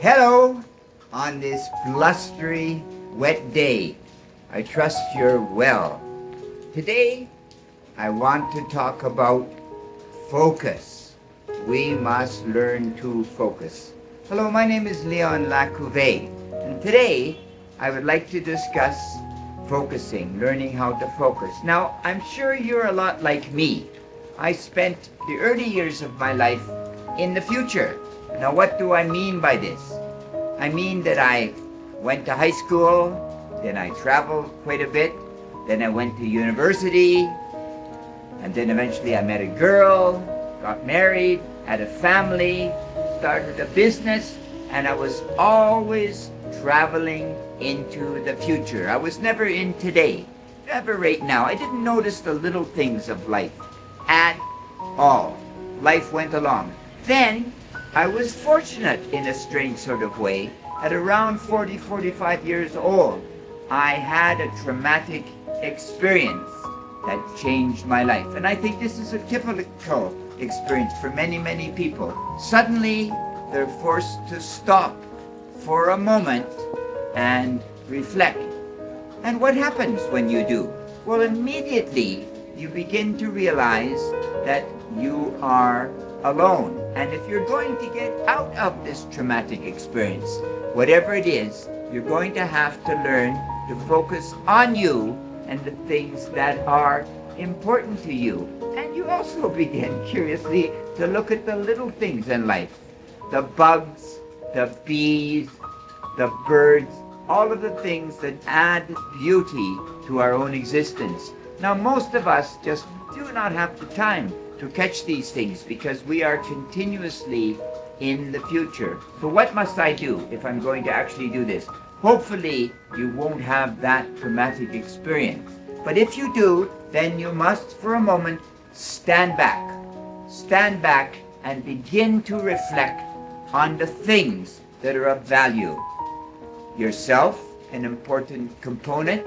Hello on this blustery, wet day. I trust you're well. Today, I want to talk about focus. We must learn to focus. Hello, my name is Leon Lacouve, and today I would like to discuss focusing, learning how to focus. Now, I'm sure you're a lot like me. I spent the early years of my life in the future. Now, what do I mean by this? I mean that I went to high school, then I traveled quite a bit, then I went to university, and then eventually I met a girl, got married, had a family, started a business, and I was always traveling into the future. I was never in today, never right now. I didn't notice the little things of life at all. Life went along. Then I was fortunate in a strange sort of way. At around 40, 45 years old, I had a traumatic experience that changed my life. And I think this is a typical experience for many, many people. Suddenly, they're forced to stop for a moment and reflect. And what happens when you do? Well, immediately you begin to realize that you are alone. And if you're going to get out of this traumatic experience, whatever it is, you're going to have to learn to focus on you and the things that are important to you. And you also begin, curiously, to look at the little things in life. The bugs, the bees, the birds, all of the things that add beauty to our own existence. Now, most of us just do not have the time to catch these things because we are continuously in the future. So what must I do if I'm going to actually do this? Hopefully, you won't have that traumatic experience. But if you do, then you must, for a moment, stand back. Stand back and begin to reflect on the things that are of value. Yourself, an important component.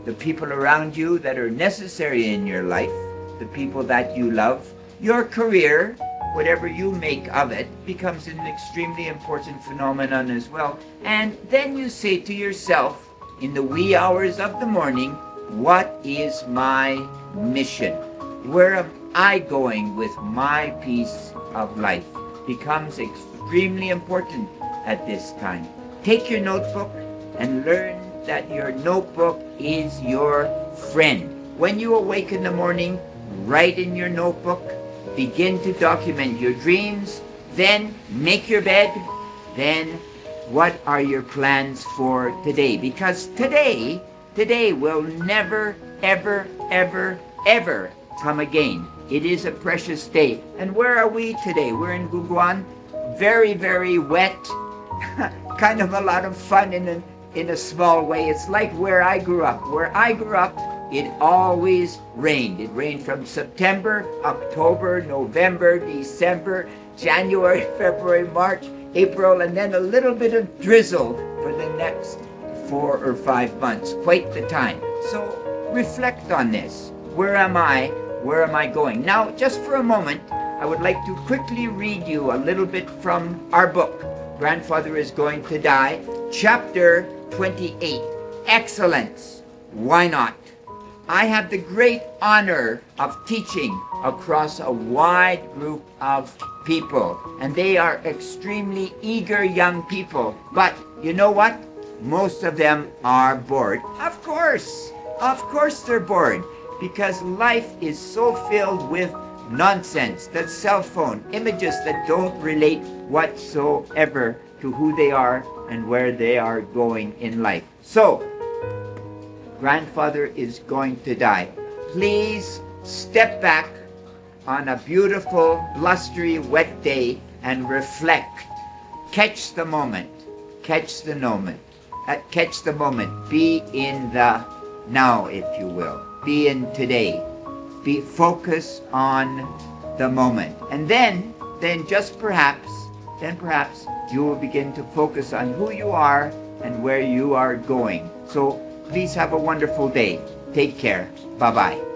The people around you that are necessary in your life, the people that you love. Your career, whatever you make of it, becomes an extremely important phenomenon as well. And then you say to yourself, in the wee hours of the morning, what is my mission? Where am I going with my piece of life? Becomes extremely important at this time. Take your notebook and learn that your notebook is your friend. When you awake in the morning, write in your notebook, begin to document your dreams, then make your bed, then what are your plans for today? Because today will never, ever, ever, ever come again. It is a precious day. And where are we today? We're in Guguan. Very, very wet. Kind of a lot of fun in a small way. It's like where I grew up. Where I grew up, it always rained. It rained from September, October, November, December, January, February, March, April, and then a little bit of drizzle for the next 4 or 5 months. Quite the time. So reflect on this. Where am I? Where am I going? Now, just for a moment, I would like to quickly read you a little bit from our book, Grandfather is Going to Die, chapter 28, Excellence. Why not? I have the great honor of teaching across a wide group of people, and they are extremely eager young people. But you know what? Most of them are bored. Of course they're bored, because life is so filled with nonsense, that cell phone, images that don't relate whatsoever to who they are and where they are going in life. So, Grandfather is going to die. Please step back on a beautiful, blustery, wet day and reflect. Catch the moment. Catch the moment. Catch the moment. Be in the now, if you will. Be in today. Be focused on the moment. And then perhaps you will begin to focus on who you are and where you are going. So please have a wonderful day. Take care. Bye-bye.